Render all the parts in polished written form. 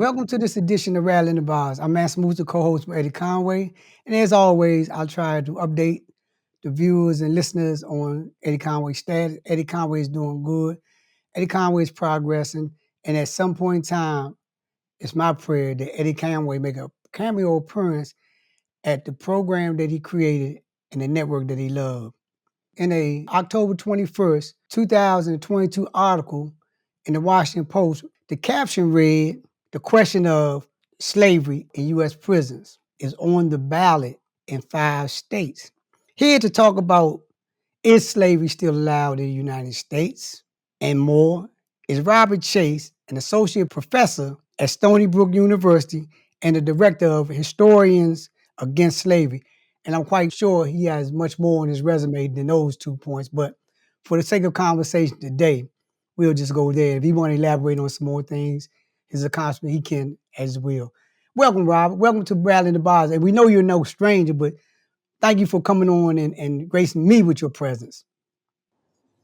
Welcome to this edition of Rattling the Bars. I'm Master Moose, the co-host with Eddie Conway. And as always, I'll try to update the viewers and listeners on Eddie Conway's status. Eddie Conway is doing good. Eddie Conway is progressing. And at some point in time, it's my prayer that Eddie Conway make a cameo appearance at the program that he created and the network that he loved. In a October 21st, 2022 article in the Washington Post, the caption read, "The question of slavery in U.S. prisons is on the ballot in 5 states." Here to talk about is slavery still allowed in the United States and more is Robert Chase, an associate professor at Stony Brook University and the director of Historians Against Slavery. And I'm quite sure he has much more on his resume than those 2 points. But for the sake of conversation today, we'll just go there. If he want to elaborate on some more things, his accomplishment, he can as well. Welcome, Robert. Welcome to Rattling the Bars. And we know you're no stranger, but thank you for coming on and gracing me with your presence.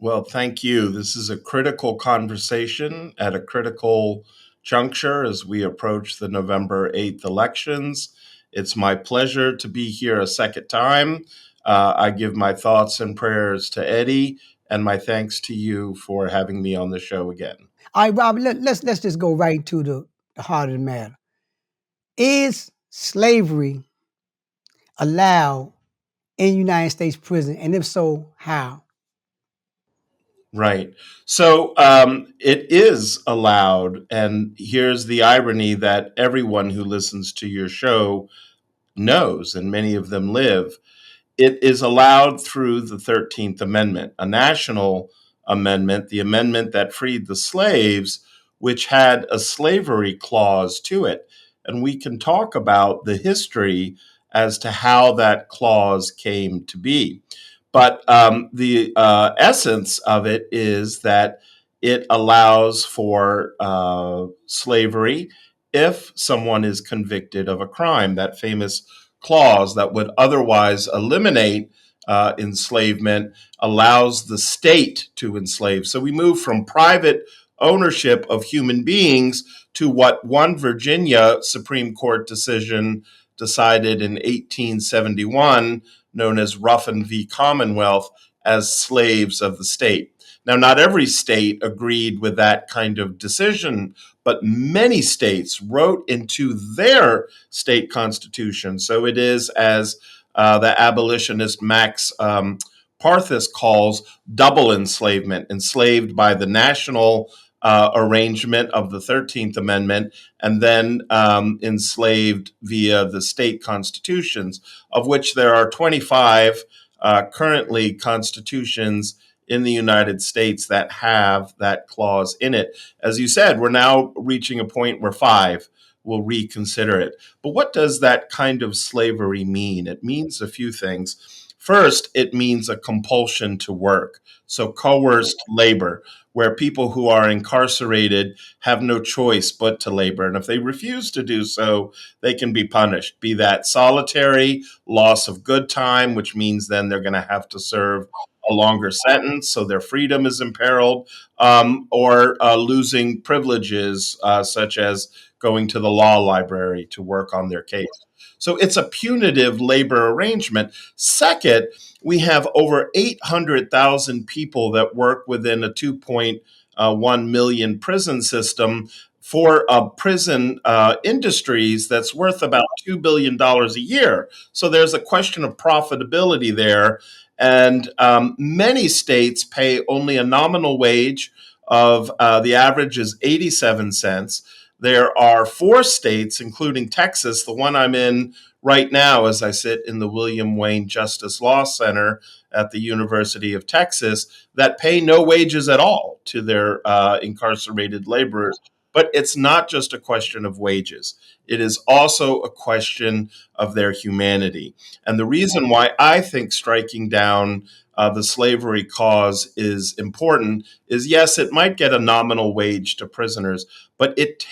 Well, thank you. This is a critical conversation at a critical juncture as we approach the November 8th elections. It's my pleasure to be here a second time. I give my thoughts and prayers to Eddie, and my thanks to you for having me on the show again. All right, Robert, let's just go right to the heart of the matter. Is slavery allowed in United States prison? And if so, how? Right. So it is allowed. And here's the irony that everyone who listens to your show knows, and many of them live. It is allowed through the 13th Amendment, a national amendment, the amendment that freed the slaves, which had a slavery clause to it. And we can talk about the history as to how that clause came to be. But the essence of it is that it allows for slavery if someone is convicted of a crime. That famous clause that would otherwise eliminate enslavement allows the state to enslave. So we move from private ownership of human beings to what one Virginia Supreme Court decision decided in 1871, known as Ruffin v. Commonwealth, as slaves of the state. Now, not every state agreed with that kind of decision, but many states wrote into their state constitution. So it is, as the abolitionist Max Parthas calls, double enslavement, enslaved by the national arrangement of the 13th Amendment, and then enslaved via the state constitutions, of which there are 25 currently constitutions in the United States that have that clause in it. As you said, we're now reaching a point where 5 will reconsider it. But what does that kind of slavery mean? It means a few things. First, it means a compulsion to work. So coerced labor, where people who are incarcerated have no choice but to labor. And if they refuse to do so, they can be punished, be that solitary, loss of good time, which means then they're going to have to serve a longer sentence, so their freedom is imperiled, or losing privileges such as going to the law library to work on their case. So it's a punitive labor arrangement. Second, we have over 800,000 people that work within a 2.1 million prison system for prison industries that's worth about $2 billion a year. So there's a question of profitability there. And many states pay only a nominal wage of the average is 87 cents. There are 4 states, including Texas, the one I'm in right now as I sit in the William Wayne Justice Law Center at the University of Texas, that pay no wages at all to their incarcerated laborers. But it's not just a question of wages. It is also a question of their humanity. And the reason why I think striking down the slavery cause is important is, yes, it might get a nominal wage to prisoners, but it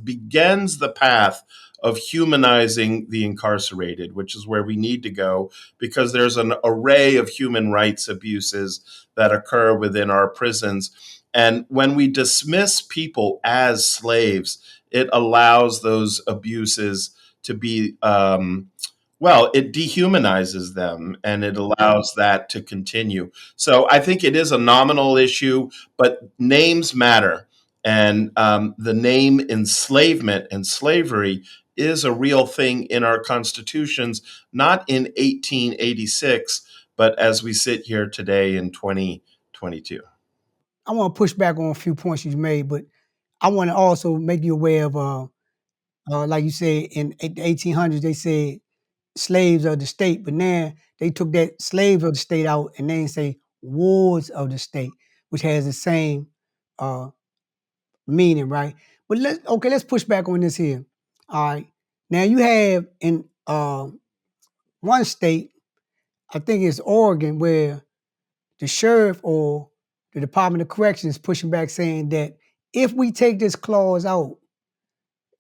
begins the path of humanizing the incarcerated, which is where we need to go, because there's an array of human rights abuses that occur within our prisons. And when we dismiss people as slaves, it allows those abuses to be, well, it dehumanizes them and it allows that to continue. So I think it is a nominal issue, but names matter. And the name enslavement and slavery is a real thing in our constitutions, not in 1886, but as we sit here today in 2022. I want to push back on a few points you made, but I want to also make you aware of, like you said, in the 1800s, they said slaves of the state, but now they took that slaves of the state out and they say wards of the state, which has the same uh, meaning, right? But let's push back on this here. All right. Now you have in one state, I think it's Oregon, where the sheriff or the Department of Corrections is pushing back saying that if we take this clause out,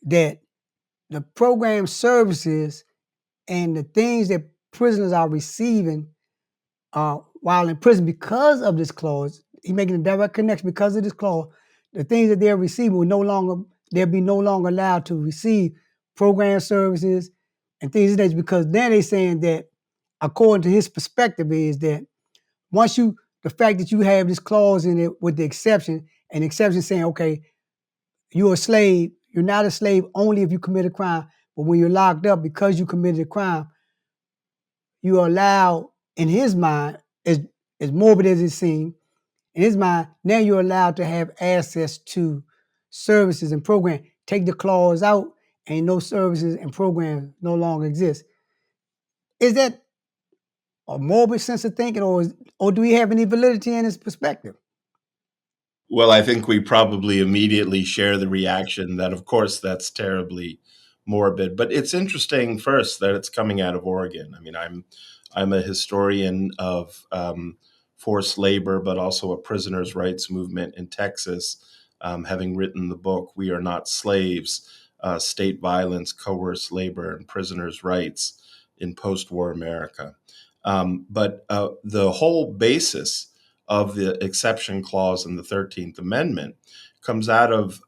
that the program services and the things that prisoners are receiving while in prison because of this clause, he's making a direct connection because of this clause, the things that they're receiving will no longer, they'll be no longer allowed to receive program services and things of that because then they're saying that according to his perspective is that once you, the fact that you have this clause in it with the exception, and the exception saying, okay, you're a slave, you're not a slave only if you commit a crime, but when you're locked up because you committed a crime, you are allowed, in his mind, as morbid as it seems, in his mind, now you're allowed to have access to services and programs. Take the clause out, and those services and programs no longer exist. Is that a morbid sense of thinking, or do we have any validity in his perspective? Well, I think we probably immediately share the reaction that, of course, that's terribly morbid. But it's interesting first that it's coming out of Oregon. I mean, I'm a historian of forced labor, but also a prisoners' rights movement in Texas. Having written the book "We Are Not Slaves: State Violence, Coerced Labor, and Prisoners' Rights in Postwar America." But the whole basis of the exception clause in the 13th Amendment comes out of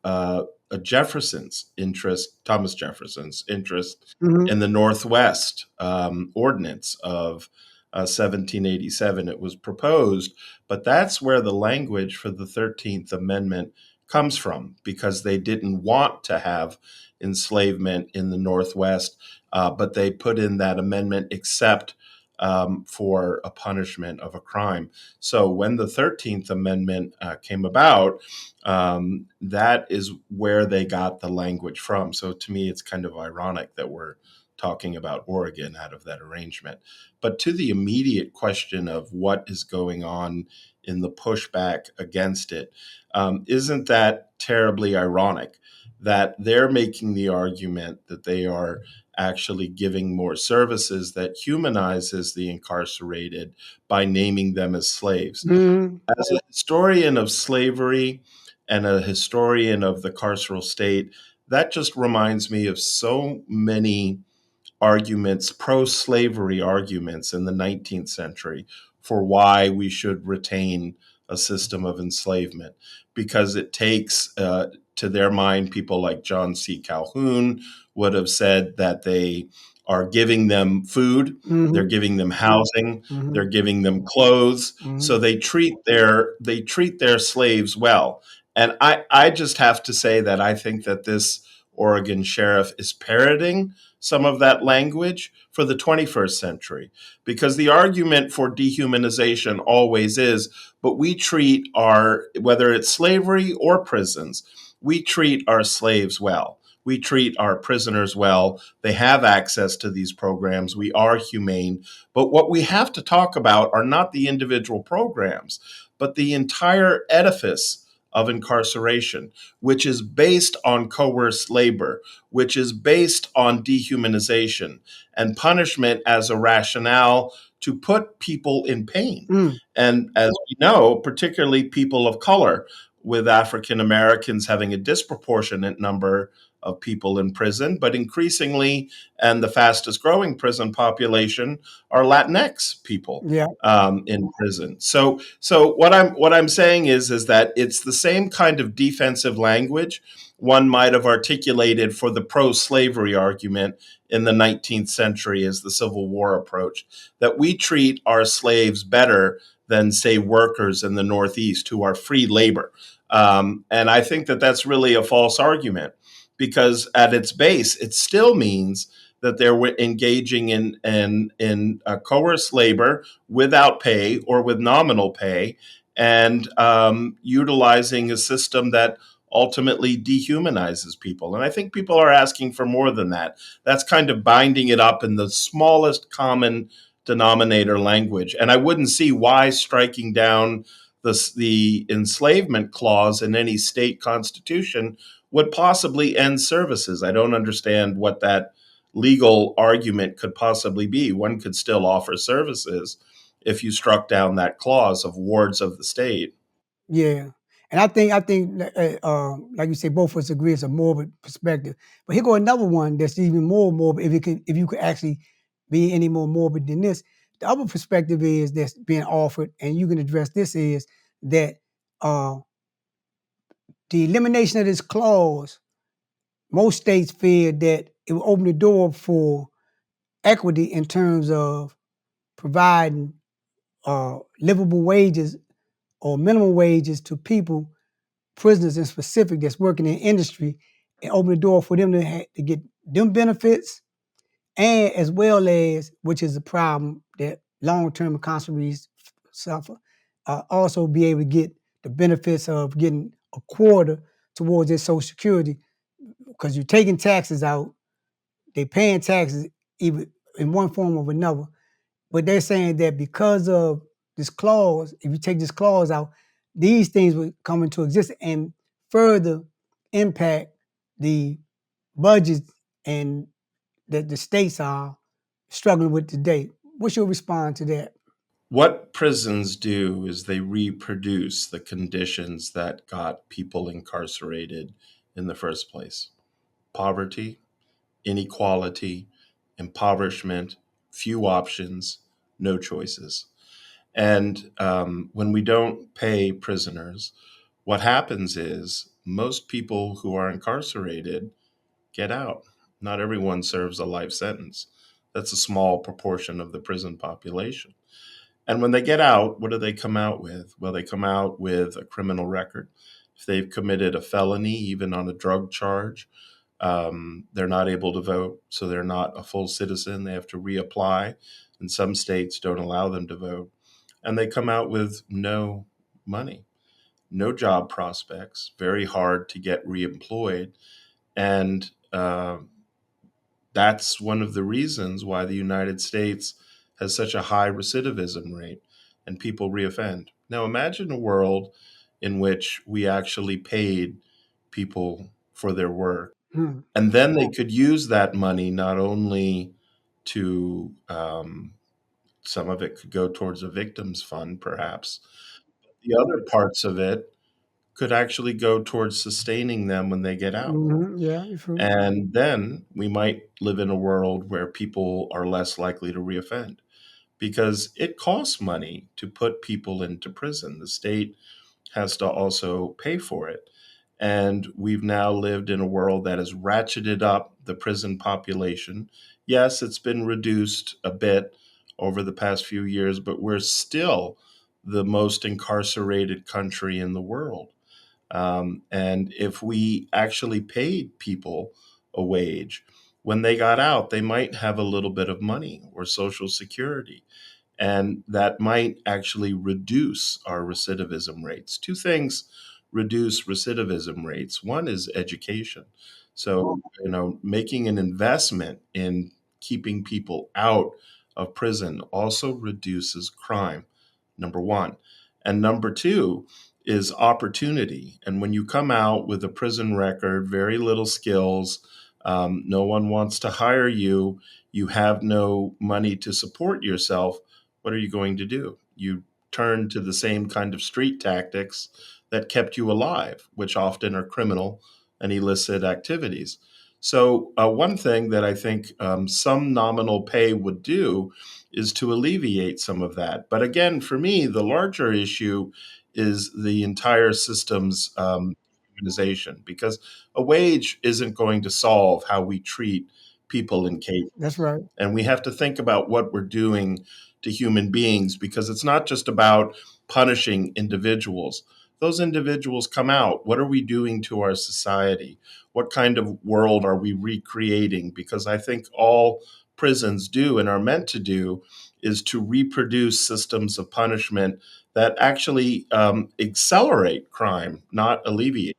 Jefferson's interest, Thomas Jefferson's interest Mm-hmm. in the Northwest Ordinance of 1787. It was proposed, but that's where the language for the 13th Amendment comes from because they didn't want to have enslavement in the Northwest, but they put in that amendment except for a punishment of a crime. So when the 13th Amendment came about, that is where they got the language from. So to me, it's kind of ironic that we're talking about Oregon out of that arrangement. But to the immediate question of what is going on in the pushback against it, isn't that terribly ironic that they're making the argument that they are actually giving more services that humanizes the incarcerated by naming them as slaves? Mm-hmm. As a historian of slavery and a historian of the carceral state, that just reminds me of so many arguments, pro slavery arguments in the 19th century for why we should retain a system of enslavement. Because it takes, to their mind, people like John C. Calhoun would have said that they are giving them food, they're Mm-hmm. giving them housing, Mm-hmm. they're giving them clothes, Mm-hmm. so they treat their slaves well. And I just have to say that I think that this Oregon sheriff is parroting some of that language for the 21st century. Because the argument for dehumanization always is, but we treat our, whether it's slavery or prisons, we treat our slaves well. We treat our prisoners well. They have access to these programs. We are humane. But what we have to talk about are not the individual programs, but the entire edifice of incarceration, which is based on coerced labor, which is based on dehumanization and punishment as a rationale to put people in pain. Mm-hmm. And as we know, particularly people of color, with African Americans having a disproportionate number of people in prison, but increasingly, and the fastest growing prison population are Latinx people Yeah. in prison. So what I'm saying is that it's the same kind of defensive language one might have articulated for the pro-slavery argument in the 19th century as the Civil War approached, that we treat our slaves better than, say, workers in the Northeast who are free labor. And I think that that's really a false argument because at its base, it still means that they're engaging in coerced labor without pay or with nominal pay, and utilizing a system that ultimately dehumanizes people. And I think people are asking for more than that. That's kind of binding it up in the smallest common denominator language. And I wouldn't see why striking down the enslavement clause in any state constitution would possibly end services. I don't understand what that legal argument could possibly be. One could still offer services if you struck down that clause of wards of the state. Yeah, and I think like you say, both of us agree it's a morbid perspective. But here go another one that's even more morbid. If you could actually be any more morbid than this, the other perspective is that's being offered, and you can address this is that uh, the elimination of this clause, most states fear that it will open the door for equity in terms of providing livable wages or minimum wages to people, prisoners in specific that's working in industry, and open the door for them to get them benefits, and as well as, which is a problem that long-term incarcerated suffer, also be able to get the benefits of getting a quarter towards their Social Security because you're taking taxes out, they paying taxes either in one form or another. But they're saying that because of this clause, if you take this clause out, these things would come into existence and further impact the budgets and that the states are struggling with today. What's your response to that? What prisons do is they reproduce the conditions that got people incarcerated in the first place: poverty, inequality, impoverishment, few options, no choices. And when we don't pay prisoners, what happens is most people who are incarcerated get out. Not everyone serves a life sentence. That's a small proportion of the prison population. And when they get out, what do they come out with? Well, they come out with a criminal record. If they've committed a felony, even on a drug charge, they're not able to vote. So they're not a full citizen. They have to reapply. And some states don't allow them to vote. And they come out with no money, no job prospects, very hard to get reemployed. And that's one of the reasons why the United States has such a high recidivism rate and people reoffend. Now, imagine a world in which we actually paid people for their work, Hmm. and then they could use that money not only to, some of it could go towards a victims fund, perhaps. The other parts of it could actually go towards sustaining them when they get out. Yeah, true. And then we might live in a world where people are less likely to reoffend because it costs money to put people into prison. The state has to also pay for it. And we've now lived in a world that has ratcheted up the prison population. Yes, it's been reduced a bit over the past few years, but we're still the most incarcerated country in the world. And if we actually paid people a wage, when they got out, they might have a little bit of money or Social Security. And that might actually reduce our recidivism rates. Two things reduce recidivism rates. One is education. So, making an investment in keeping people out of prison also reduces crime, number one. And number two is opportunity. And when you come out with a prison record, very little skills, no one wants to hire you, you have no money to support yourself, what are you going to do? You turn to the same kind of street tactics that kept you alive, which often are criminal and illicit activities. So, one thing that I think some nominal pay would do is to alleviate some of that. But again, for me, the larger issue is the entire system's humanization, because a wage isn't going to solve how we treat people in cases. That's right. And we have to think about what we're doing to human beings, because it's not just about punishing individuals. Those individuals come out. What are we doing to our society? What kind of world are we recreating? Because I think all prisons do and are meant to do is to reproduce systems of punishment that actually accelerate crime, not alleviate.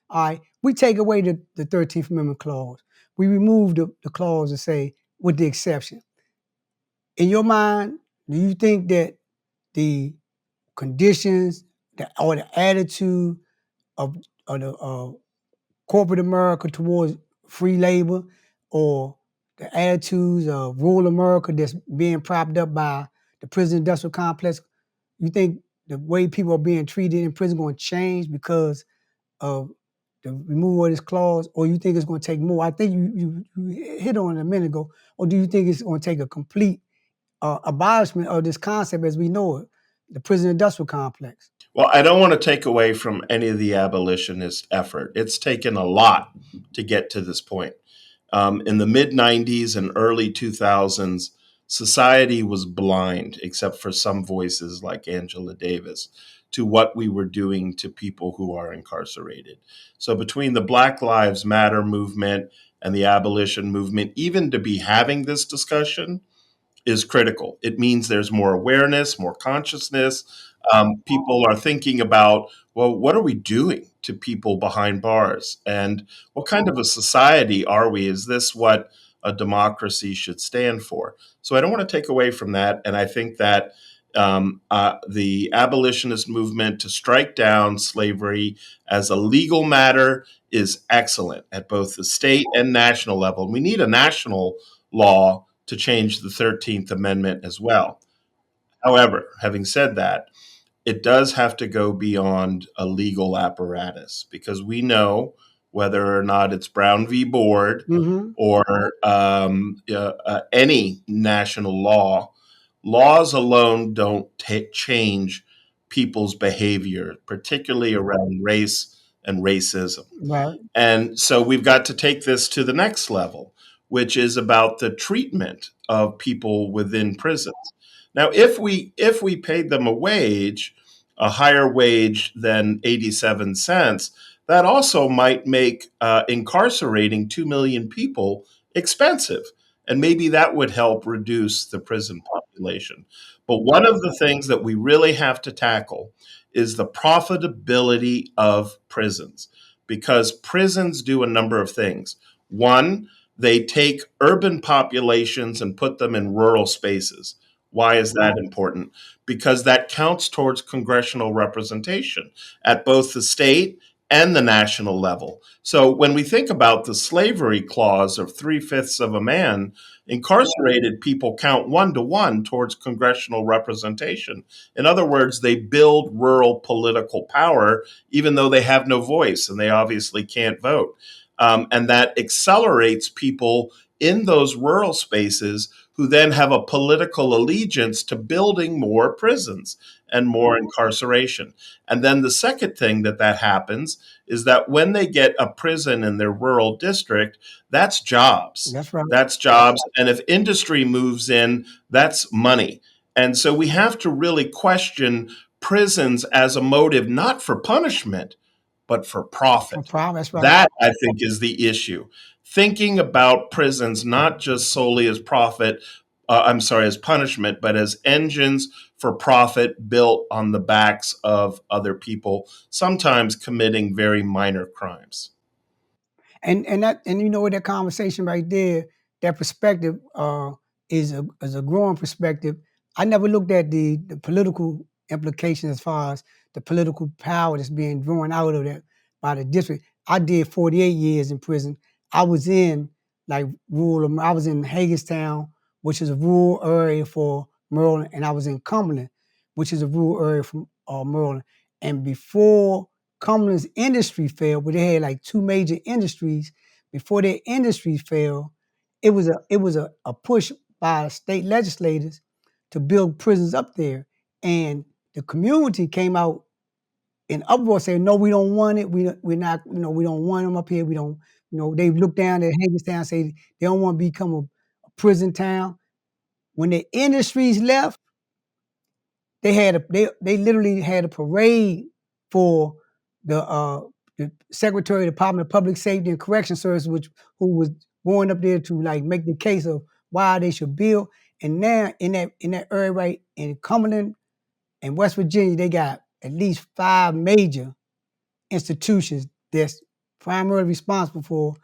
All right. We take away the 13th Amendment clause. We remove the clause to say, with the exception. In your mind, do you think that the conditions or the attitude of, of the corporate America towards free labor, or the attitudes of rural America that's being propped up by the prison industrial complex, you think the way people are being treated in prison going to change because of the removal of this clause, or you think it's going to take more? I think you hit on it a minute ago. Or do you think it's going to take a complete abolishment of this concept as we know it, the prison industrial complex? Well, I don't want to take away from any of the abolitionist effort. It's taken a lot to get to this point. In the mid 90s and early 2000s, society was blind, except for some voices like Angela Davis, to what we were doing to people who are incarcerated. So, between the Black Lives Matter movement and the abolition movement, even to be having this discussion is critical. It means there's more awareness, more consciousness. People are thinking about, well, what are we doing to people behind bars? And what kind of a society are we? Is this what a democracy should stand for? So I don't want to take away from that. And I think that the abolitionist movement to strike down slavery as a legal matter is excellent at both the state and national level. We need a national law to change the 13th Amendment as well. However, having said that, it does have to go beyond a legal apparatus, because we know whether or not it's Brown v. Board Mm-hmm. or any national law, laws alone don't change people's behavior, particularly around race and racism. Right. And so we've got to take this to the next level, which is about the treatment of people within prisons. Now, if we paid them a higher wage than 87 cents, that also might make incarcerating 2 million people expensive. And maybe that would help reduce the prison population. But one of the things that we really have to tackle is the profitability of prisons, because prisons do a number of things. One, they take urban populations and put them in rural spaces. Why is that important? Because that counts towards congressional representation at both the state and the national level. So when we think about the slavery clause of three-fifths of a man, incarcerated people count 1 to 1 towards congressional representation. In other words, they build rural political power, even though they have no voice and they obviously can't vote. And that accelerates people in those rural spaces who then have a political allegiance to building more prisons and more incarceration. And then the second thing that happens is that when they get a prison in their rural district, that's jobs. That's right. That's jobs. And if industry moves in, that's money. And so we have to really question prisons as a motive, not for punishment, but for For profit. problem. That's right. That, I think, is the issue. Thinking about prisons not just solely as profit, I'm sorry, as punishment, but as engines for profit built on the backs of other people, sometimes committing very minor crimes. And you know what, that conversation right there, that perspective is a growing perspective. I never looked at the political implications as far as the political power that's being drawn out of that by the district. I did 48 years in prison. I was in like rural. I was in Hagerstown, which is a rural area for Maryland, and I was in Cumberland, which is a rural area from Maryland. And before Cumberland's industry failed, where they had like two major industries. Before their industries failed, it was a push by state legislators to build prisons up there, and the community came out in uproar saying, "No, we don't want it. We're not. We don't want them up here. We don't. They look down at Hagerstown, say they don't want to become a prison town. When the industries left, they literally had a parade for the Secretary of the Department of Public Safety and Correction Services, who was going up there to like make the case of why they should build. And now in that area right in Cumberland and West Virginia, they got at least five major institutions that's primarily responsible for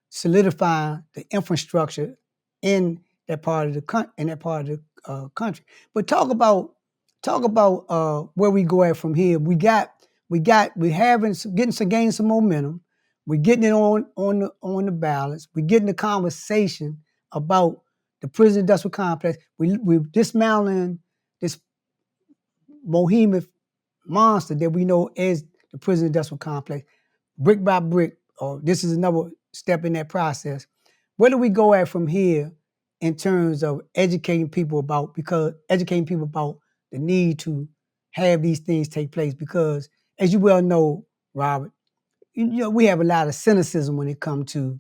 solidifying the infrastructure in that part of the country. But talk about where we go at from here. We having gaining some momentum. We're getting it on the balance. We're getting the conversation about the prison industrial complex. We're dismantling this behemoth monster that we know is the prison industrial complex, brick by brick. Or this is another step in that process. Where do we go at from here in terms of educating people about the need to have these things take place? Because as you well know, Robert, we have a lot of cynicism when it comes to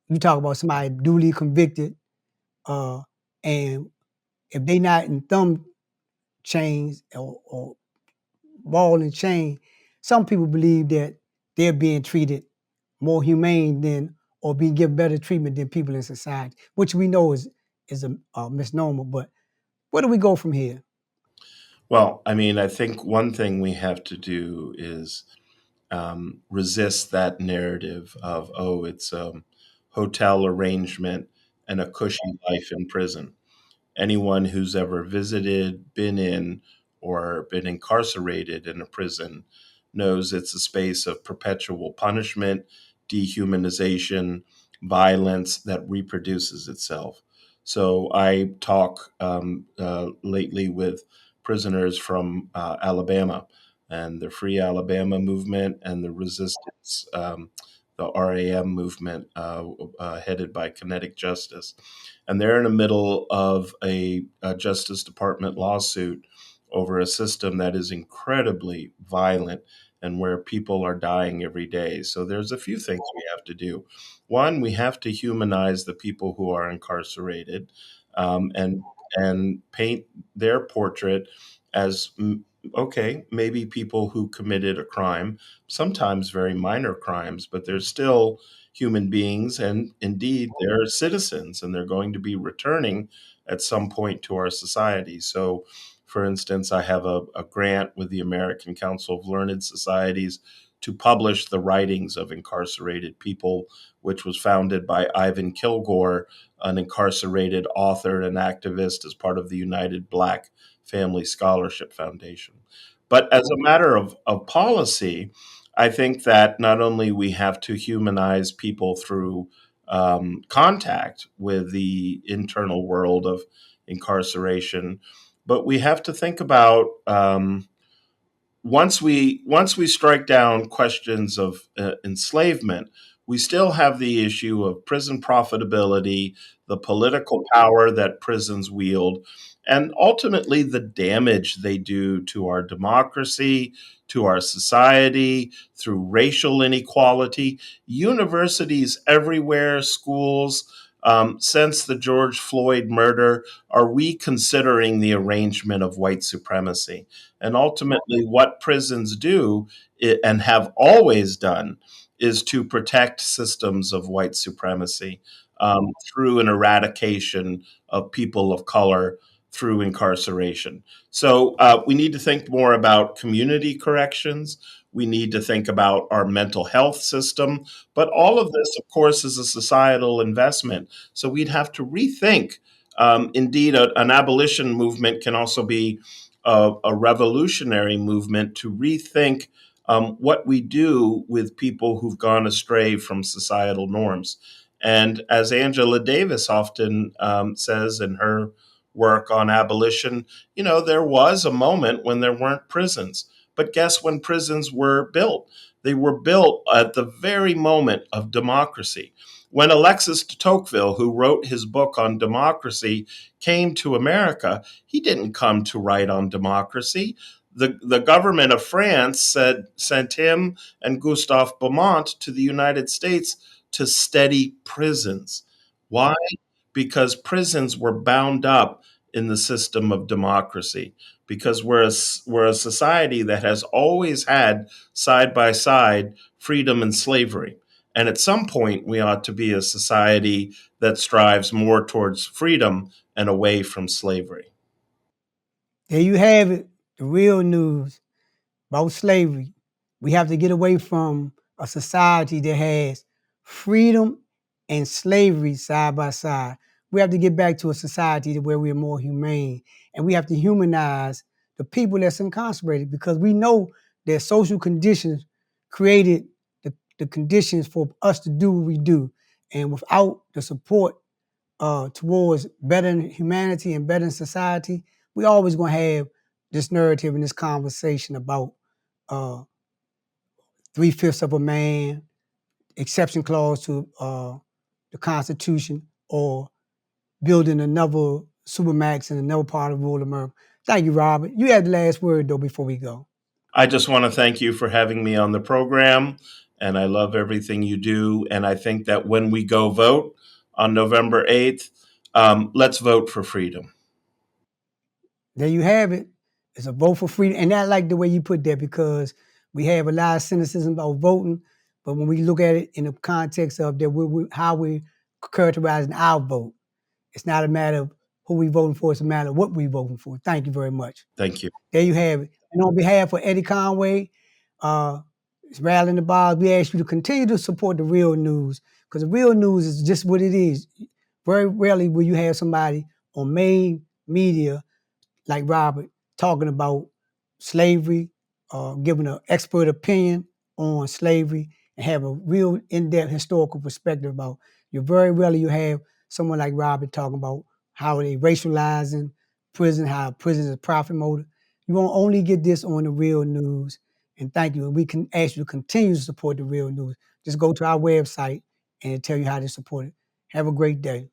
you talk about somebody duly convicted, uh, and if they not in thumb chains or ball and chain, some people believe that they're being treated more humane than or being given better treatment than people in society, which we know is a misnomer. But where do we go from here? Well, I mean, I think one thing we have to do is resist that narrative of, oh, it's a hotel arrangement and a cushy life in prison. Anyone who's ever visited, been in, or been incarcerated in a prison knows it's a space of perpetual punishment, dehumanization, violence that reproduces itself. So I talk lately with prisoners from Alabama and the Free Alabama movement and the resistance, the RAM movement headed by Kinetic Justice, and they're in the middle of a Justice Department lawsuit over a system that is incredibly violent and where people are dying every day. So there's a few things we have to do. One, we have to humanize the people who are incarcerated, and paint their portrait as okay, maybe people who committed a crime, sometimes very minor crimes, but they're still human beings, and indeed they're citizens, and they're going to be returning at some point to our society. So, for instance, I have a grant with the American Council of Learned Societies to publish the writings of incarcerated people, which was founded by Ivan Kilgore, an incarcerated author and activist as part of the United Black Family Scholarship Foundation. But as a matter of policy, I think that not only we have to humanize people through contact with the internal world of incarceration, but we have to think about once we strike down questions of enslavement, we still have the issue of prison profitability, the political power that prisons wield, and ultimately the damage they do to our democracy, to our society, through racial inequality. Universities everywhere, schools, since the George Floyd murder, are reconsidering the arrangement of white supremacy. And ultimately, what prisons do and have always done is to protect systems of white supremacy through an eradication of people of color through incarceration. So we need to think more about community corrections. We need to think about our mental health system. But all of this, of course, is a societal investment. So we'd have to rethink. Indeed, an abolition movement can also be a revolutionary movement to rethink what we do with people who've gone astray from societal norms. And as Angela Davis often says in her work on abolition, there was a moment when there weren't prisons. But guess when prisons were built? They were built at the very moment of democracy. When Alexis de Tocqueville, who wrote his book on democracy, came to America, he didn't come to write on democracy. The government of France sent him and Gustave Beaumont to the United States to steady prisons. Why? Because prisons were bound up in the system of democracy. Because we're a society that has always had side by side freedom and slavery. And at some point, we ought to be a society that strives more towards freedom and away from slavery. There you have it, the real news about slavery. We have to get away from a society that has freedom and slavery side by side. We have to get back to a society where we're more humane, and we have to humanize the people that's incarcerated, because we know their social conditions created the conditions for us to do what we do. And without the support towards bettering humanity and bettering society, we always gonna have this narrative and this conversation about uh, three-fifths of a man, exception clause to the Constitution, or building another supermax in another part of rural America. Thank you, Robert. You had the last word though before we go. I just want to thank you for having me on the program, and I love everything you do. And I think that when we go vote on November 8th, let's vote for freedom. There you have it. It's a vote for freedom. And I like the way you put that, because we have a lot of cynicism about voting, but when we look at it in the context of that, how we're characterizing our vote, it's not a matter of who we voting for, it's a matter of what we voting for. Thank you very much. Thank you. There you have it. And on behalf of Eddie Conway, uh, it's Rattling the Bars, we ask you to continue to support the real news, because the real news is just what it is. Very rarely will you have somebody on main media like Robert talking about slavery, giving an expert opinion on slavery, and have a real in-depth historical perspective about. You very rarely you have someone like Robert talking about how they racializing prison, how prison is a profit motive. You won't only get this on the real news. And thank you. And we can ask you to continue to support the real news. Just go to our website and tell you how to support it. Have a great day.